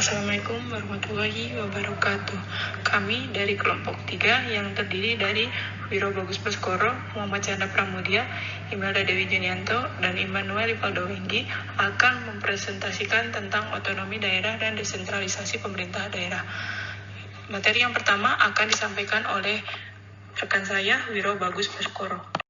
Assalamualaikum warahmatullahi wabarakatuh. Kami dari kelompok 3 yang terdiri dari Wiro Bagus Baskoro, Muhammad Chandra Pramudia, Imelda Dewi Junianto, dan Immanuel Rivaldo Wenggi akan mempresentasikan tentang otonomi daerah dan desentralisasi pemerintah daerah. Materi yang pertama akan disampaikan oleh rekan saya, Wiro Bagus Baskoro.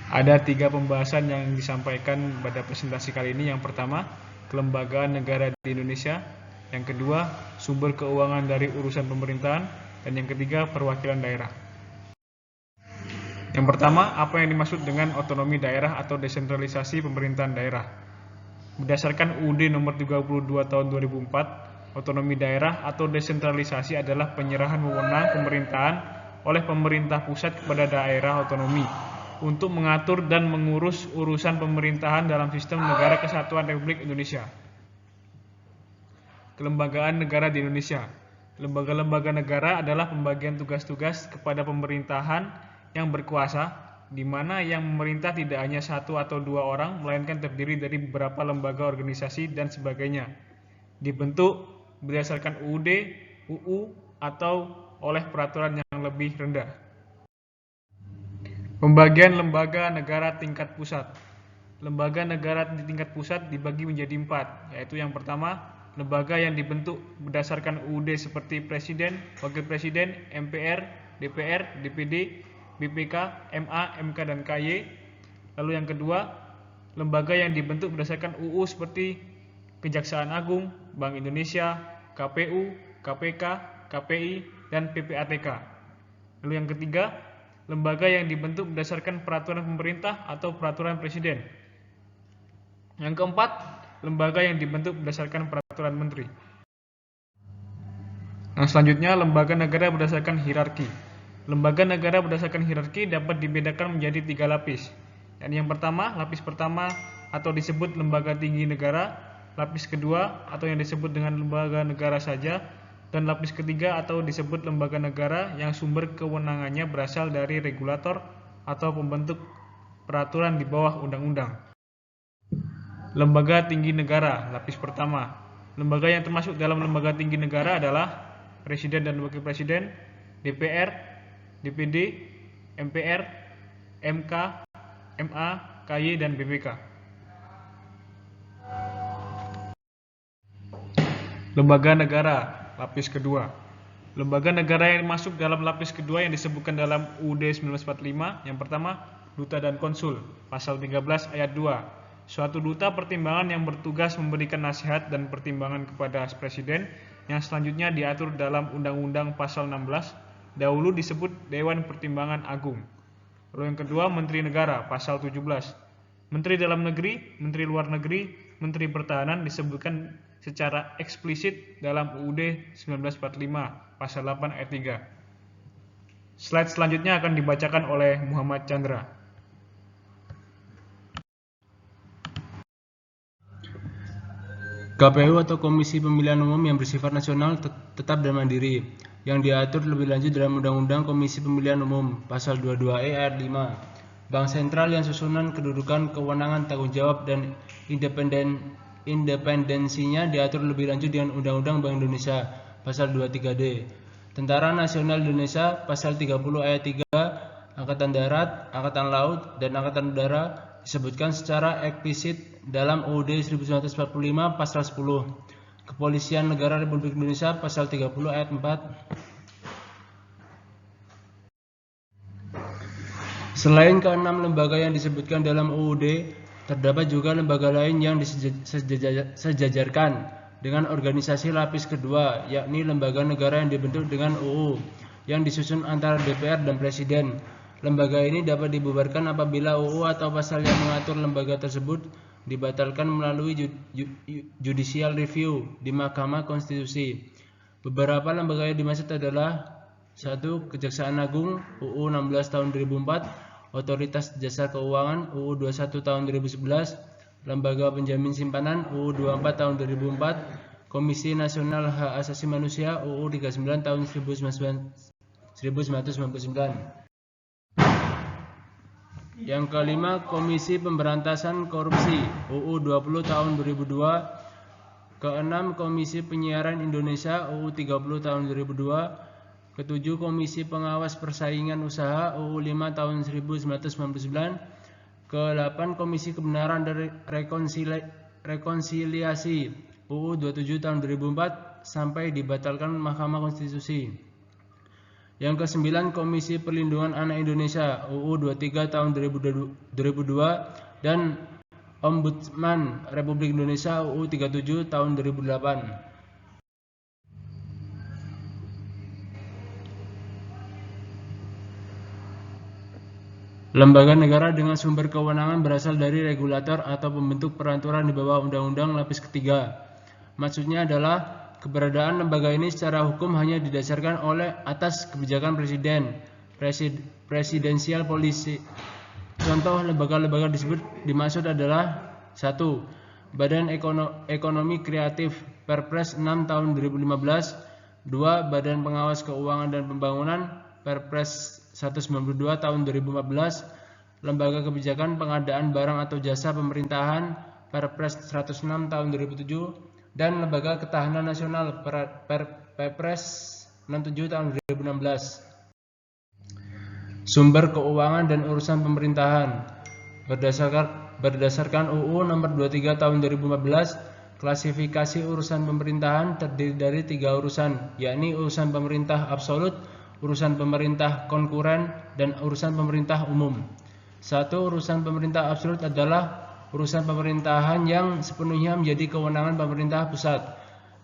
Ada 3 pembahasan yang disampaikan pada presentasi kali ini. Yang pertama, kelembagaan negara di Indonesia. Yang kedua, sumber keuangan dari urusan pemerintahan. Dan yang ketiga, perwakilan daerah. Yang pertama, apa yang dimaksud dengan otonomi daerah atau desentralisasi pemerintahan daerah? Berdasarkan UUD nomor 32 tahun 2004, otonomi daerah atau desentralisasi adalah penyerahan wewenang pemerintahan oleh pemerintah pusat kepada daerah otonomi untuk mengatur dan mengurus urusan pemerintahan dalam sistem negara kesatuan Republik Indonesia. Kelembagaan negara di Indonesia. Lembaga-lembaga negara adalah pembagian tugas-tugas kepada pemerintahan yang berkuasa, di mana yang memerintah tidak hanya 1 atau 2 orang, melainkan terdiri dari beberapa lembaga, organisasi, dan sebagainya. Dibentuk berdasarkan UUD, UU, atau oleh peraturan yang lebih rendah. Pembagian lembaga negara tingkat pusat. Lembaga negara di tingkat pusat dibagi menjadi 4, yaitu yang pertama, lembaga yang dibentuk berdasarkan UUD seperti Presiden, Wakil Presiden, MPR, DPR, DPD, BPK, MA, MK, dan KY. Lalu yang kedua, lembaga yang dibentuk berdasarkan UU seperti Kejaksaan Agung, Bank Indonesia, KPU, KPK, KPI, dan PPATK. Lalu yang ketiga, lembaga yang dibentuk berdasarkan peraturan pemerintah atau peraturan presiden. Yang keempat, lembaga yang dibentuk berdasarkan peraturan menteri. Yang selanjutnya, lembaga negara berdasarkan hierarki. Lembaga negara berdasarkan hierarki dapat dibedakan menjadi 3 lapis. Yang pertama, lapis pertama atau disebut lembaga tinggi negara, lapis kedua atau yang disebut dengan lembaga negara saja, dan lapis ketiga atau disebut lembaga negara yang sumber kewenangannya berasal dari regulator atau pembentuk peraturan di bawah undang-undang. Lembaga tinggi negara, lapis pertama. Lembaga yang termasuk dalam lembaga tinggi negara adalah Presiden dan Wakil Presiden, DPR, DPD, MPR, MK, MA, KY, dan BPK. Lembaga negara, lapis kedua. Lembaga negara yang masuk dalam lapis kedua yang disebutkan dalam UUD 1945. Yang pertama, duta dan konsul, pasal 13 ayat 2. Suatu duta pertimbangan yang bertugas memberikan nasihat dan pertimbangan kepada presiden, yang selanjutnya diatur dalam Undang-Undang pasal 16, dahulu disebut Dewan Pertimbangan Agung. Lalu yang kedua, Menteri Negara, pasal 17. Menteri Dalam Negeri, Menteri Luar Negeri, Menteri Pertahanan disebutkan secara eksplisit dalam UUD 1945 pasal 8 ayat 3. Slide selanjutnya akan dibacakan oleh Muhammad Chandra. KPU atau Komisi Pemilihan Umum yang bersifat nasional tetap dan mandiri, yang diatur lebih lanjut dalam Undang-Undang Komisi Pemilihan Umum pasal 22E ayat 5. Bank Sentral yang susunan kedudukan, kewenangan, tanggung jawab, dan independensinya diatur lebih lanjut dengan Undang-Undang Bank Indonesia pasal 23D. Tentara Nasional Indonesia pasal 30 ayat 3, Angkatan Darat, Angkatan Laut, dan Angkatan Udara disebutkan secara eksplisit dalam UUD 1945 pasal 10. Kepolisian Negara Republik Indonesia pasal 30 ayat 4. Selain keenam lembaga yang disebutkan dalam UUD, terdapat juga lembaga lain yang disejajarkan dengan organisasi lapis kedua, yakni lembaga negara yang dibentuk dengan UU, yang disusun antara DPR dan Presiden. Lembaga ini dapat dibubarkan apabila UU atau pasal yang mengatur lembaga tersebut dibatalkan melalui judicial review di Mahkamah Konstitusi. Beberapa lembaga yang dimaksud adalah 1. Kejaksaan Agung, UU 16 tahun 2004, Otoritas Jasa Keuangan, UU 21 tahun 2011, Lembaga Penjamin Simpanan, UU 24 tahun 2004, Komisi Nasional Hak Asasi Manusia, UU 39 tahun 1999. Yang kelima, Komisi Pemberantasan Korupsi UU 20 tahun 2002. Keenam, Komisi Penyiaran Indonesia UU 30 tahun 2002. Ketujuh, Komisi Pengawas Persaingan Usaha UU 5 tahun 1999. Ke-8, Komisi Kebenaran dan Rekonsiliasi UU 27 tahun 2004 sampai dibatalkan Mahkamah Konstitusi. Yang ke-9, Komisi Perlindungan Anak Indonesia UU 23 tahun 2002 dan Ombudsman Republik Indonesia UU 37 tahun 2008. Lembaga negara dengan sumber kewenangan berasal dari regulator atau pembentuk peraturan di bawah undang-undang lapis ketiga. Maksudnya adalah keberadaan lembaga ini secara hukum hanya didasarkan oleh atas kebijakan presidensial policy. Contoh lembaga-lembaga disebut dimaksud adalah 1. Badan Ekonomi Kreatif Perpres 6 tahun 2015. 2. Badan Pengawas Keuangan dan Pembangunan Perpres 192 tahun 2014. Lembaga Kebijakan Pengadaan Barang atau Jasa Pemerintahan Perpres 106 tahun 2007 dan Lembaga Ketahanan Nasional Perpres 67 tahun 2016. Sumber keuangan dan urusan pemerintahan berdasarkan UU nomor 23 tahun 2014, klasifikasi urusan pemerintahan terdiri dari 3 urusan, yakni urusan pemerintah absolut, urusan pemerintah konkuren, dan urusan pemerintah umum. 1. Urusan pemerintah absolut adalah urusan pemerintahan yang sepenuhnya menjadi kewenangan pemerintah pusat.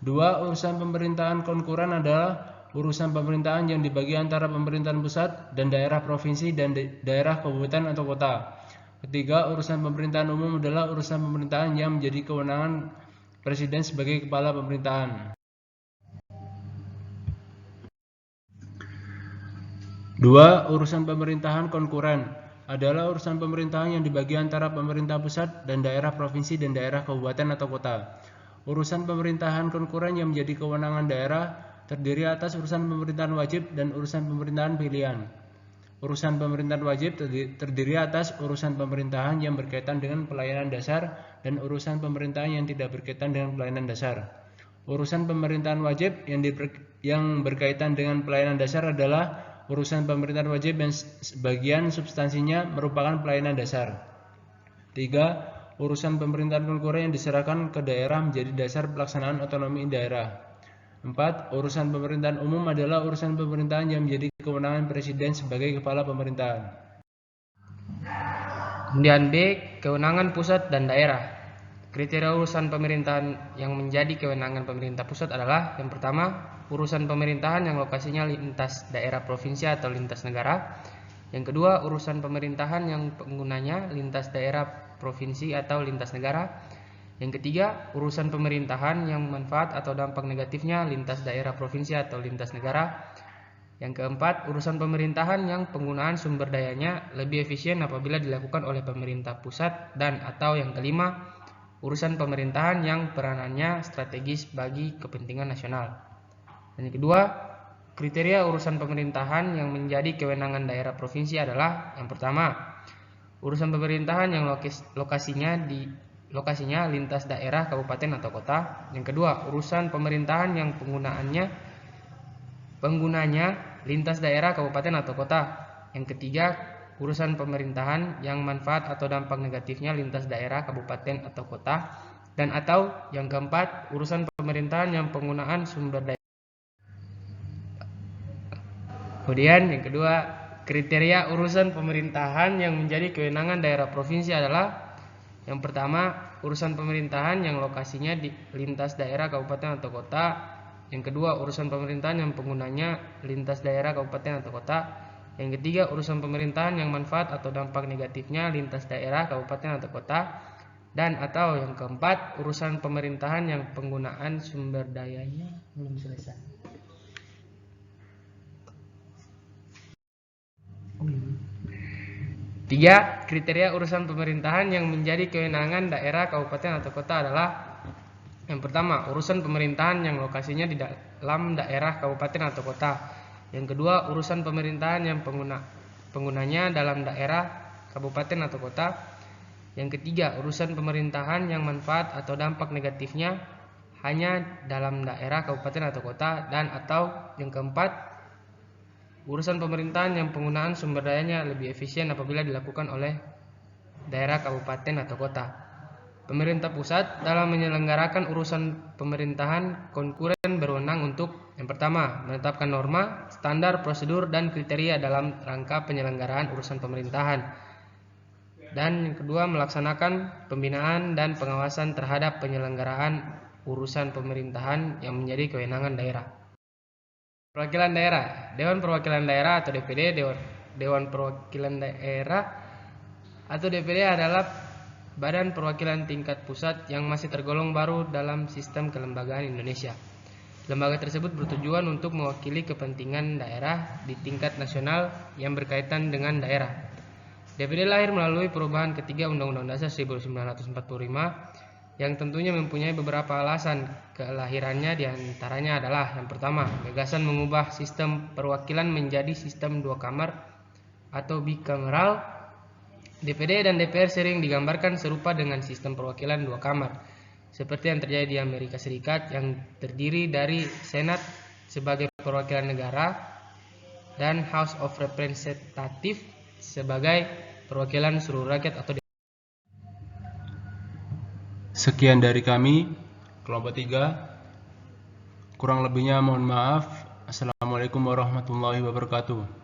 2. Urusan pemerintahan konkuren adalah urusan pemerintahan yang dibagi antara pemerintahan pusat dan daerah provinsi dan daerah kabupaten atau kota. Ketiga, urusan pemerintahan umum adalah urusan pemerintahan yang menjadi kewenangan presiden sebagai kepala pemerintahan. 2. Urusan pemerintahan konkuren adalah urusan pemerintahan yang dibagi antara pemerintah pusat dan daerah provinsi dan daerah kabupaten atau kota. Urusan pemerintahan konkuren yang menjadi kewenangan daerah terdiri atas urusan pemerintahan wajib dan urusan pemerintahan pilihan. Urusan pemerintahan wajib terdiri atas urusan pemerintahan yang berkaitan dengan pelayanan dasar dan urusan pemerintahan yang tidak berkaitan dengan pelayanan dasar. Urusan pemerintahan wajib yang berkaitan dengan pelayanan dasar adalah urusan pemerintahan wajib yang sebagian substansinya merupakan pelayanan dasar. 3. Urusan pemerintahan konkuren yang diserahkan ke daerah menjadi dasar pelaksanaan otonomi daerah. 4. Urusan pemerintahan umum adalah urusan pemerintahan yang menjadi kewenangan presiden sebagai kepala pemerintahan. Kemudian B. Kewenangan pusat dan daerah. Kriteria urusan pemerintahan yang menjadi kewenangan pemerintah pusat adalah: yang pertama, urusan pemerintahan yang lokasinya lintas daerah provinsi atau lintas negara. Yang kedua, urusan pemerintahan yang penggunanya lintas daerah provinsi atau lintas negara. Yang ketiga, urusan pemerintahan yang manfaat atau dampak negatifnya lintas daerah provinsi atau lintas negara. Yang keempat, urusan pemerintahan yang penggunaan sumber dayanya lebih efisien apabila dilakukan oleh pemerintah pusat. Dan atau yang kelima, urusan pemerintahan yang peranannya strategis bagi kepentingan nasional. Dan yang kedua, kriteria urusan pemerintahan yang menjadi kewenangan daerah provinsi adalah: yang pertama, urusan pemerintahan yang lokasinya lintas daerah, kabupaten atau kota. Yang kedua, urusan pemerintahan yang penggunanya lintas daerah, kabupaten atau kota. Yang ketiga, urusan pemerintahan yang manfaat atau dampak negatifnya lintas daerah, kabupaten atau kota. Dan atau yang keempat, urusan pemerintahan yang penggunaan sumber daya. Kemudian yang kedua, kriteria urusan pemerintahan yang menjadi kewenangan daerah provinsi adalah: yang pertama, urusan pemerintahan yang lokasinya di lintas daerah, kabupaten atau kota. Yang kedua, urusan pemerintahan yang penggunanya lintas daerah, kabupaten atau kota. Yang ketiga, urusan pemerintahan yang manfaat atau dampak negatifnya lintas daerah, kabupaten atau kota. Dan atau yang keempat, urusan pemerintahan yang penggunaan sumber dayanya belum selesai. Tiga, kriteria urusan pemerintahan yang menjadi kewenangan daerah, kabupaten atau kota adalah: yang pertama, urusan pemerintahan yang lokasinya di dalam daerah, kabupaten atau kota. Yang kedua, urusan pemerintahan yang penggunanya dalam daerah, kabupaten atau kota. Yang ketiga, urusan pemerintahan yang manfaat atau dampak negatifnya hanya dalam daerah, kabupaten atau kota. Dan atau yang keempat, urusan pemerintahan yang penggunaan sumber dayanya lebih efisien apabila dilakukan oleh daerah, kabupaten atau kota. Pemerintah pusat dalam menyelenggarakan urusan pemerintahan konkuren berwenang untuk yang pertama, menetapkan norma, standar, prosedur, dan kriteria dalam rangka penyelenggaraan urusan pemerintahan. Dan yang kedua, melaksanakan pembinaan dan pengawasan terhadap penyelenggaraan urusan pemerintahan yang menjadi kewenangan daerah. Perwakilan daerah, Dewan Perwakilan Daerah atau DPD. Dewan Perwakilan Daerah atau DPD adalah badan perwakilan tingkat pusat yang masih tergolong baru dalam sistem kelembagaan Indonesia. Lembaga tersebut bertujuan untuk mewakili kepentingan daerah di tingkat nasional yang berkaitan dengan daerah. DPD lahir melalui perubahan ketiga Undang-Undang Dasar 1945 yang tentunya mempunyai beberapa alasan kelahirannya, diantaranya adalah yang pertama, gagasan mengubah sistem perwakilan menjadi sistem dua kamar atau bikameral. DPD dan DPR sering digambarkan serupa dengan sistem perwakilan dua kamar, seperti yang terjadi di Amerika Serikat yang terdiri dari Senat sebagai perwakilan negara dan House of Representatives sebagai perwakilan seluruh rakyat atau Sekian dari kami, kelompok 3. Kurang lebihnya mohon maaf. Assalamualaikum warahmatullahi wabarakatuh.